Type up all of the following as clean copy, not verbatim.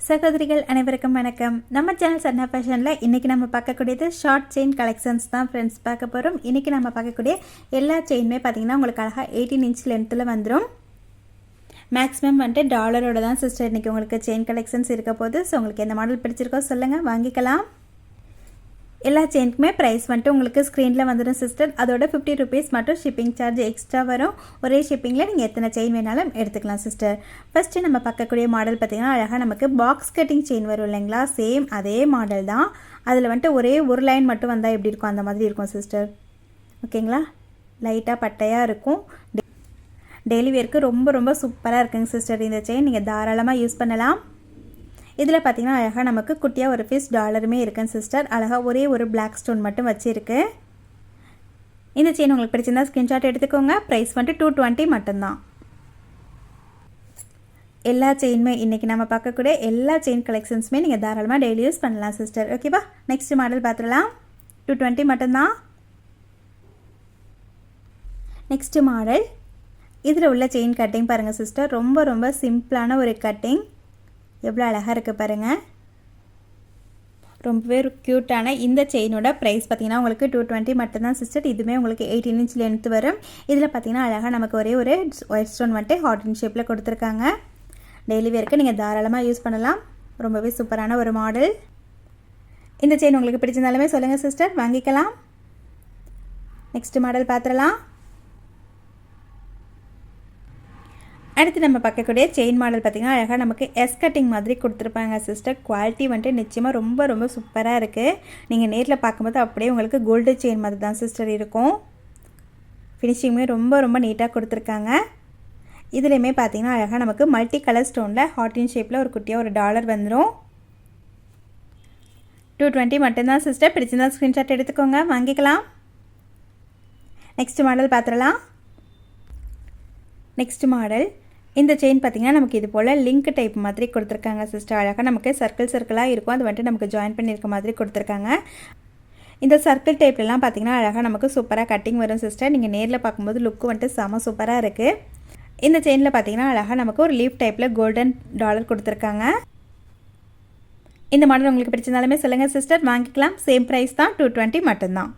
சகோதரிகள் அனைவருக்கும் வணக்கம். நம்ம சேனல் சன்னா ஃபேஷனில் இன்றைக்கி நம்ம பார்க்கக்கூடியது ஷார்ட் செயின் கலெக்ஷன்ஸ் தான் ஃப்ரெண்ட்ஸ் பார்க்க போகிறோம். இன்றைக்கி நம்ம பார்க்கக்கூடிய எல்லா செயினுமே பார்த்திங்கன்னா உங்களுக்கு அழகாக 18 இன்ச் லென்த்தில் வந்துடும். மேக்ஸிமம் வந்துட்டு டாலரோட தான் சிஸ்டர் இன்றைக்கி உங்களுக்கு செயின் கலெக்ஷன்ஸ் இருக்க போது. ஸோ உங்களுக்கு எந்த மாடல் பிடிச்சிருக்கோ சொல்லுங்கள், வாங்கிக்கலாம். எல்லா செயினுக்குமே ப்ரைஸ் வந்துட்டு உங்களுக்கு ஸ்க்ரீனில் வந்துடும் சிஸ்டர். அதோட 50 ருபீஸ் மட்டும் ஷிப்பிங் சார்ஜ் எக்ஸ்ட்ரா வரும். ஒரே ஷிப்பிங்கில் நீங்கள் எத்தனை செயின் வேணாலும் எடுத்துக்கலாம் சிஸ்டர். ஃபஸ்ட்டு நம்ம பார்க்கக்கூடிய மாடல் பார்த்திங்கன்னா அழகாக நமக்கு பாக்ஸ் கட்டிங் செயின் வரும் இல்லைங்களா, சேம் அதே மாடல் தான். அதில் வந்துட்டு ஒரே ஒரு லைன் மட்டும் வந்தால் எப்படி இருக்கும் அந்த மாதிரி இருக்கும் சிஸ்டர். ஓகேங்களா, லைட்டாக பட்டையாக இருக்கும். டெய்லி வேர்க்கு ரொம்ப ரொம்ப சூப்பராக இருக்குங்க சிஸ்டர். இந்த செயின் நீங்கள் தாராளமாக யூஸ் பண்ணலாம். இதில் பார்த்திங்கன்னா அழகாக நமக்கு குட்டியாக ஒரு பீஸ் டாலருமே இருக்குங்க சிஸ்டர். அழகாக ஒரே ஒரு பிளாக் ஸ்டோன் மட்டும் வச்சுருக்கு. இந்த செயின் உங்களுக்கு பிடிச்சிருந்தா ஸ்க்ரீன்ஷாட் எடுத்துக்கோங்க. ப்ரைஸ் வந்துட்டு 220 மட்டும்தான். எல்லா செயினுமே இன்றைக்கி நம்ம பார்க்கக்கூடிய எல்லா செயின் கலெக்ஷன்ஸுமே நீங்கள் தாராளமாக டெய்லி யூஸ் பண்ணலாம் சிஸ்டர். ஓகேவா, நெக்ஸ்ட் மாடல் பார்த்துடலாம். 220 மட்டும்தான். நெக்ஸ்ட் மாடல், இதில் உள்ள செயின் கட்டிங் பாருங்கள் சிஸ்டர். ரொம்ப ரொம்ப சிம்பிளான ஒரு கட்டிங். எவ்வளோ அழகாக இருக்குது பாருங்கள். ரொம்பவே க்யூட்டான இந்த செயினோட ப்ரைஸ் பார்த்திங்கன்னா உங்களுக்கு 220 மட்டும்தான் சிஸ்டர். இதுவுமே உங்களுக்கு 18 இன்ச் லென்த் வரும். இதில் பார்த்திங்கன்னா அழகாக நமக்கு ஒரே ஒரு ஒயிட் ஸ்டோன் வந்துட்டு ஹார்ட் இன் ஷேப்பில் கொடுத்துருக்காங்க. டெய்லி வேர்க்கு நீங்கள் தாராளமாக யூஸ் பண்ணலாம். ரொம்பவே சூப்பரான ஒரு மாடல். இந்த செயின் உங்களுக்கு பிடிச்சிருந்தாலுமே சொல்லுங்கள் சிஸ்டர், வாங்கிக்கலாம். நெக்ஸ்ட் மாடல் பார்த்துடலாம். அடுத்து நம்ம பார்க்கக்கூடிய செயின் மாடல் பார்த்திங்கன்னா அழகாக நமக்கு எஸ் கட்டிங் மாதிரி கொடுத்துருப்பாங்க சிஸ்டர். குவாலிட்டி வந்துட்டு நிச்சயமாக ரொம்ப ரொம்ப சூப்பராக இருக்குது. நீங்கள் நேரில் பார்க்கும்போது அப்படியே உங்களுக்கு கோல்டு செயின் மாதிரி தான் சிஸ்டர் இருக்கும். ஃபினிஷிங்குமே ரொம்ப ரொம்ப நீட்டாக கொடுத்துருக்காங்க. இதுலேயுமே பார்த்திங்கன்னா அழகாக நமக்கு மல்டி கலர் ஸ்டோனில் ஹார்டின் ஷேப்பில் ஒரு குட்டியாக ஒரு டாலர் வந்துடும். 220 மட்டும்தான் சிஸ்டர். பிடிச்சிருந்தா ஸ்க்ரீன்ஷாட் எடுத்துக்கோங்க, வாங்கிக்கலாம். நெக்ஸ்ட் மாடல் பார்த்துடலாம். நெக்ஸ்ட் மாடல், இந்த செயின் பார்த்திங்கன்னா நமக்கு இது போல் லிங்க் டைப் மாதிரி கொடுத்துருக்காங்க சிஸ்டர். அழகாக நமக்கு சர்க்கிளாக இருக்கும். அது வந்துட்டு நமக்கு ஜாயின் பண்ணியிருக்க மாதிரி கொடுத்துருக்காங்க. இந்த சர்க்கிள் டைப்லலாம் பார்த்திங்கன்னா அழகாக நமக்கு சூப்பராக கட்டிங் வரும் சிஸ்டர். நீங்கள் நேரில் பார்க்கும்போது லுக்கு வந்துட்டு செம சூப்பராக இருக்குது. இந்த செயினில் பார்த்திங்கன்னா அழகாக நமக்கு ஒரு லீஃப் டைப்பில் கோல்டன் டாலர் கொடுத்துருக்காங்க. இந்த மாடல் உங்களுக்கு பிடிச்சிருந்தாலுமே சொல்லுங்கள் சிஸ்டர், வாங்கிக்கலாம். சேம் ப்ரைஸ் தான், 220 மட்டும்தான்.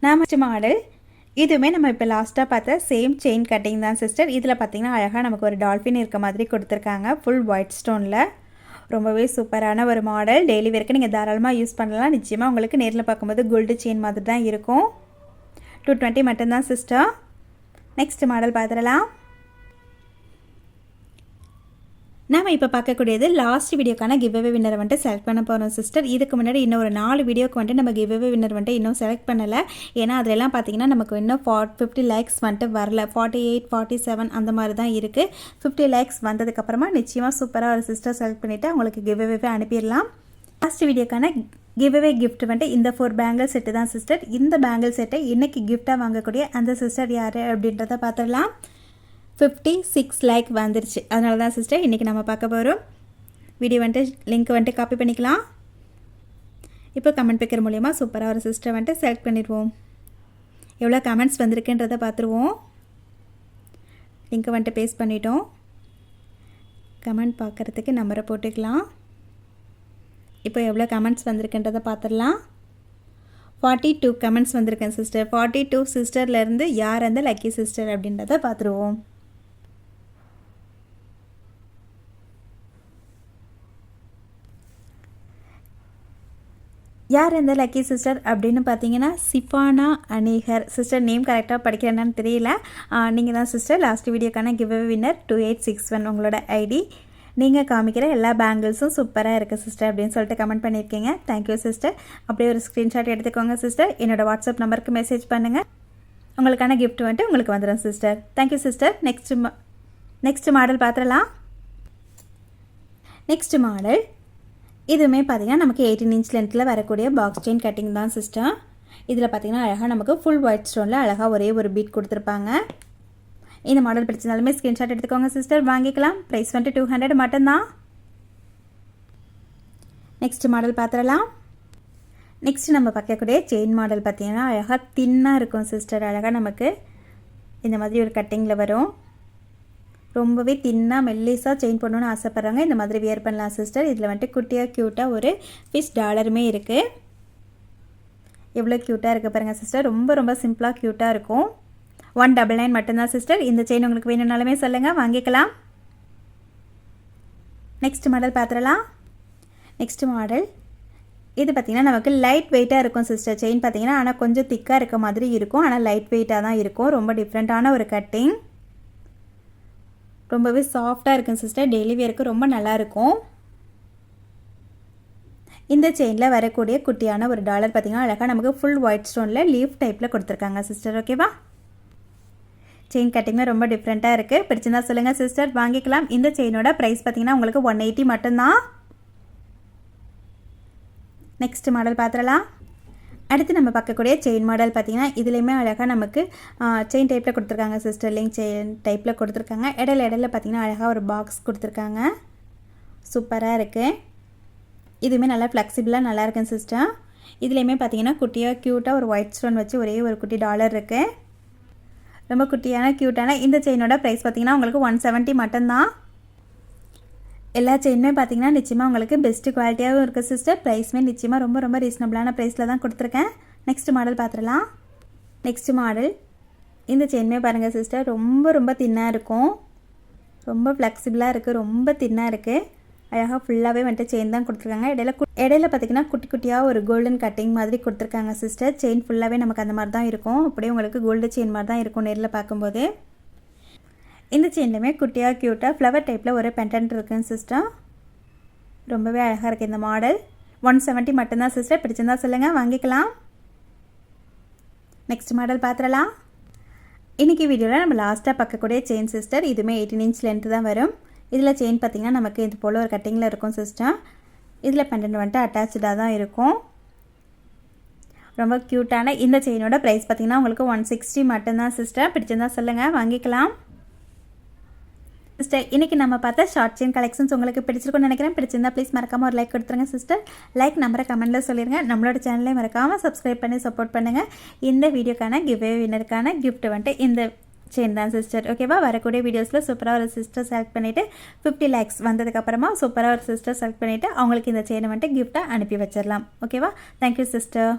நெக்ஸ்ட் மாடல், இதுவுமே நம்ம இப்போ லாஸ்ட்டாக பார்த்த சேம் செயின் கட்டிங் தான் சிஸ்டர். இதில் பார்த்திங்கன்னா அழகாக நமக்கு ஒரு டால்ஃபின் இருக்க மாதிரி கொடுத்துருக்காங்க. ஃபுல் ஒயிட் ஸ்டோனில் ரொம்பவே சூப்பரான ஒரு மாடல். டெய்லி வேர்க்கு நீங்கள் தாராளமாக யூஸ் பண்ணலாம். நிச்சயமாக உங்களுக்கு நேரில் பார்க்கும்போது கோல்டு செயின் மாதிரி தான் இருக்கும். 220 மட்டும்தான் சிஸ்டர். நெக்ஸ்ட் மாடல் பார்த்துடலாம். நாம் இப்போ பார்க்கக்கூடியது லாஸ்ட் வீடியோக்கான கிவ்அவே வின்னரை வந்துட்டு செலக்ட் பண்ண போகிறோம் சிஸ்டர். இதுக்கு முன்னாடி இன்னும் ஒரு 4 வீடியோக்கு வந்துட்டு நம்ம கிவ்அவே வின்னர் வந்துட்டு இன்னும் செலக்ட் பண்ணலை. ஏன்னா அதிலெல்லாம் பார்த்திங்கன்னா நமக்கு இன்னும் 50 லேக்ஸ் வந்துட்டு வரல. 48, 47 அந்த மாதிரி தான் இருக்குது. 50 லேக்ஸ் வந்ததுக்கப்புறமா நிச்சயமாக சூப்பராக ஒரு சிஸ்டர் செலக்ட் பண்ணிவிட்டு அவங்களுக்கு கிவ்அவே அனுப்பிடலாம். லாஸ்ட் வீடியோக்கான கிவ்அவே கிஃப்ட் வந்துட்டு இந்த 4 பேங்கிள் செட்டு தான் சிஸ்டர். இந்த பேங்கிள் செட்டை இன்றைக்கி கிஃப்டாக வாங்கக்கூடிய அந்த சிஸ்டர் யார் அப்படின்றத பார்த்துடலாம். 56 லேக் வந்துருச்சு. அதனால தான் சிஸ்டர் இன்றைக்கி நம்ம பார்க்க போகிறோம். வீடியோ வந்துட்டு லிங்க் வந்துட்டு காப்பி பண்ணிக்கலாம். இப்போ கமெண்ட் பிக்கர் மூலிமா சூப்பராக ஒரு சிஸ்டர் வந்துட்டு செலக்ட் பண்ணிடுவோம். எவ்வளோ கமெண்ட்ஸ் வந்திருக்குன்றதை பார்த்துருவோம். லிங்க்கை வந்துட்டு பேஸ்ட் பண்ணிட்டோம். கமெண்ட் பார்க்குறதுக்கு நம்பரை போட்டுக்கலாம். இப்போ எவ்வளோ கமெண்ட்ஸ் வந்திருக்குன்றதை பார்த்துடலாம். 42 கமெண்ட்ஸ் வந்திருக்கேன் சிஸ்டர். 42 சிஸ்டர்லேருந்து யார் அந்த லக்கி சிஸ்டர் அப்படின்றத பார்த்துருவோம். யார் இந்த லக்கி சிஸ்டர் அப்படின்னு பார்த்தீங்கன்னா சிஃபானா அனிகர் சிஸ்டர். நேம் கரெக்டாக படிக்கிறேன்னு தெரியல. நீங்கள் தான் சிஸ்டர் லாஸ்ட் வீடியோக்கான கிவ்அவே வின்னர். 2861 உங்களோட ஐடி. நீங்கள் காமிக்கிற எல்லா பேங்கிள்ஸும் சூப்பராக இருக்குது சிஸ்டர் அப்படின்னு சொல்லிட்டு கமெண்ட் பண்ணியிருக்கீங்க. Thank you sister. அப்படியே ஒரு ஸ்க்ரீன்ஷாட் எடுத்துக்கோங்க சிஸ்டர். என்னோடய வாட்ஸ்அப் நம்பருக்கு மெசேஜ் பண்ணுங்கள். உங்களுக்கான கிஃப்ட் வந்துட்டு உங்களுக்கு வந்துடும் sister. Thank you sister. Next model பார்த்துடலாம். நெக்ஸ்ட் மாடல், இதுவுமே பார்த்திங்கன்னா நமக்கு 18 இன்ச் லென்த்தில் வரக்கூடிய பாக்ஸ் செயின் கட்டிங் தான் சிஸ்டர். இதில் பார்த்திங்கன்னா அழகாக நமக்கு ஃபுல் ஒயிட் ஸ்டோனில் அழகாக ஒரே ஒரு பீட் கொடுத்துருப்பாங்க. இந்த மாடல் பிடிச்சிருந்தாலுமே ஸ்க்ரீன்ஷாட் எடுத்துக்கோங்க சிஸ்டர், வாங்கிக்கலாம். ப்ரைஸ் வந்துட்டு 200 மட்டும்தான். நெக்ஸ்ட் மாடல் பார்த்துடலாம். நெக்ஸ்ட் நம்ம பார்க்கக்கூடிய செயின் மாடல் பார்த்திங்கன்னா அழகாக தின்னாக இருக்கும் சிஸ்டர். அழகாக நமக்கு இந்த மாதிரி ஒரு கட்டிங்கில் வரும். ரொம்பவே தின்னாக மெல்லிஸாக செயின் பண்ணணும்னு ஆசைப்பட்றாங்க, இந்த மாதிரி வியர் பண்ணலாம் சிஸ்டர். இதில் வந்துட்டு குட்டியாக க்யூட்டாக ஒரு ஃபிஷ் டாலருமே இருக்குது. எவ்வளோ க்யூட்டாக இருக்குது பாருங்கள் சிஸ்டர். ரொம்ப ரொம்ப சிம்பிளாக க்யூட்டாக இருக்கும். 199 மட்டும்தான் சிஸ்டர். இந்த செயின் உங்களுக்கு வேணும்னாலுமே சொல்லுங்கள், வாங்கிக்கலாம். நெக்ஸ்ட் மாடல் பார்த்துடலாம். நெக்ஸ்ட் மாடல் இது பார்த்திங்கன்னா நமக்கு லைட் வெயிட்டாக இருக்கும் சிஸ்டர். செயின் பார்த்திங்கன்னா ஆனால் கொஞ்சம் திக்காக இருக்க மாதிரி இருக்கும், ஆனால் லைட் வெயிட்டாக தான் இருக்கும். ரொம்ப டிஃப்ரெண்ட்டான ஒரு கட்டிங், ரொம்பவே சாஃப்டாக இருக்கும் சிஸ்டர். டெய்லி வேருக்கு ரொம்ப நல்லாயிருக்கும். இந்த செயினில் வரக்கூடிய குட்டியான ஒரு டாலர் பார்த்திங்கன்னா அழகாக நமக்கு ஃபுல் ஒயிட் ஸ்டோனில் லீஃப் டைப்பில் கொடுத்துருக்காங்க சிஸ்டர். ஓகேவா? செயின் கட்டிங்குமே ரொம்ப டிஃப்ரெண்ட்டாக இருக்குது. பிடிச்சிருந்தா சொல்லுங்கள் சிஸ்டர், வாங்கிக்கலாம். இந்த செயினோட ப்ரைஸ் பார்த்திங்கன்னா உங்களுக்கு 180 மட்டும்தான். நெக்ஸ்ட் மாடல் பார்த்துடலாம். அடுத்து நம்ம பார்க்கக்கூடிய செயின் மாடல் பார்த்திங்கன்னா இதுலேயுமே அழகாக நமக்கு செயின் டைப்பில் கொடுத்துருக்காங்க சிஸ்டர். லிங்க் செயின் டைப்பில் கொடுத்துருக்காங்க. இடையில பார்த்திங்கன்னா அழகாக ஒரு பாக்ஸ் கொடுத்துருக்காங்க. சூப்பராக இருக்குது. இதுவுமே நல்லா ஃப்ளெக்சிபிளாக நல்லா இருக்குங்க சிஸ்டர். இதுலேயுமே பார்த்திங்கன்னா குட்டியாக க்யூட்டாக ஒரு ஒயிட் ஸ்டோன் வச்சு ஒரே ஒரு குட்டி டாலர் இருக்குது. ரொம்ப குட்டியான க்யூட்டான இந்த செயினோட ப்ரைஸ் பார்த்திங்கன்னா உங்களுக்கு 170 மட்டும்தான். எல்லா செயினுமே பார்த்திங்கன்னா நிச்சயமாக உங்களுக்கு பெஸ்ட்டு குவாலிட்டியாகவும் இருக்குது சிஸ்டர். ப்ரைஸுமே நிச்சயமாக ரொம்ப ரொம்ப ரீசனபிளான ப்ரைஸில் தான் கொடுத்துருக்கேன். நெக்ஸ்ட் மாடல் பார்த்துடலாம். நெக்ஸ்ட் மாடல் இந்த செயினுமே பாருங்கள் சிஸ்டர், ரொம்ப ரொம்ப தின்னாக இருக்கும். ரொம்ப ஃப்ளெக்சிபிளாக இருக்குது, ரொம்ப தின்னாக இருக்குது. அழகாக ஃபுல்லாகவே வந்துட்டு செயின் தான் கொடுத்துருக்காங்க. இடையில பார்த்திங்கன்னா குட்டி குட்டியாக ஒரு கோல்டன் கட்டிங் மாதிரி கொடுத்துருக்காங்க சிஸ்டர். செயின் ஃபுல்லாகவே நமக்கு அந்த மாதிரி தான் இருக்கும். அப்படியே உங்களுக்கு கோல்டு செயின் மாதிரி தான் இருக்கும் நேரில் பார்க்கும்போது. இந்த செயின்லையுமே குட்டியாக க்யூட்டாக ஃப்ளவர் டைப்பில் ஒரு பெண்டன்ட் இருக்குங்க சிஸ்டர். ரொம்பவே அழகாக இருக்குது இந்த மாடல். 170 மட்டும்தான் சிஸ்டர். பிடிச்சிருந்தா சொல்லுங்கள், வாங்கிக்கலாம். நெக்ஸ்ட் மாடல் பார்த்துடலாம். இன்றைக்கி வீடியோவில் நம்ம லாஸ்ட்டாக பார்க்கக்கூடிய செயின் சிஸ்டர். இதுவுமே 18 இன்ச் லென்த்து தான் வரும். இதில் செயின் பார்த்திங்கன்னா நமக்கு இது போல் ஒரு கட்டிங்கில் இருக்கும் சிஸ்டர். இதில் பெண்டன்ட் வந்துட்டு அட்டாச்சாக தான் இருக்கும். ரொம்ப க்யூட்டான இந்த செயினோட ப்ரைஸ் பார்த்திங்கன்னா உங்களுக்கு 160 மட்டும்தான் சிஸ்டர். பிடிச்சிருந்தா சொல்லுங்கள், வாங்கிக்கலாம். சிஸ்டர் இன்றைக்கி நம்ம பார்த்த ஷார்ட் செயின் கலெக்ஷன்ஸ் உங்களுக்கு பிடிச்சிருக்குன்னு நினைக்கிறேன். பிடிச்சிருந்தா ப்ளீஸ் மறக்காமல் ஒரு லைக் கொடுத்துருங்க சிஸ்டர். லைக் நம்பரை கமெண்ட்டில் சொல்லிடுங்க. நம்மளோட சேனலையும் மறக்காமல் சப்ஸ்கிரைப் பண்ணி சப்போர்ட் பண்ணுங்கள். இந்த வீடியோக்கான கிவ்வே வின்னருக்கான கிஃப்ட் வந்துட்டு இந்த செயின் தான் சிஸ்டர். ஓகேவா? வரக்கூடிய வீடியோஸில் சூப்பராக ஒரு சிஸ்டர் செலக்ட் பண்ணிவிட்டு 50 லேக்ஸ் வந்ததுக்கப்புறமா சூப்பராக ஒரு சிஸ்டர் செலக்ட் பண்ணிவிட்டு அவங்களுக்கு இந்த செயினை வந்துட்டு கிஃப்ட்டாக அனுப்பி வச்சிடலாம். ஓகேவா? Thank you sister.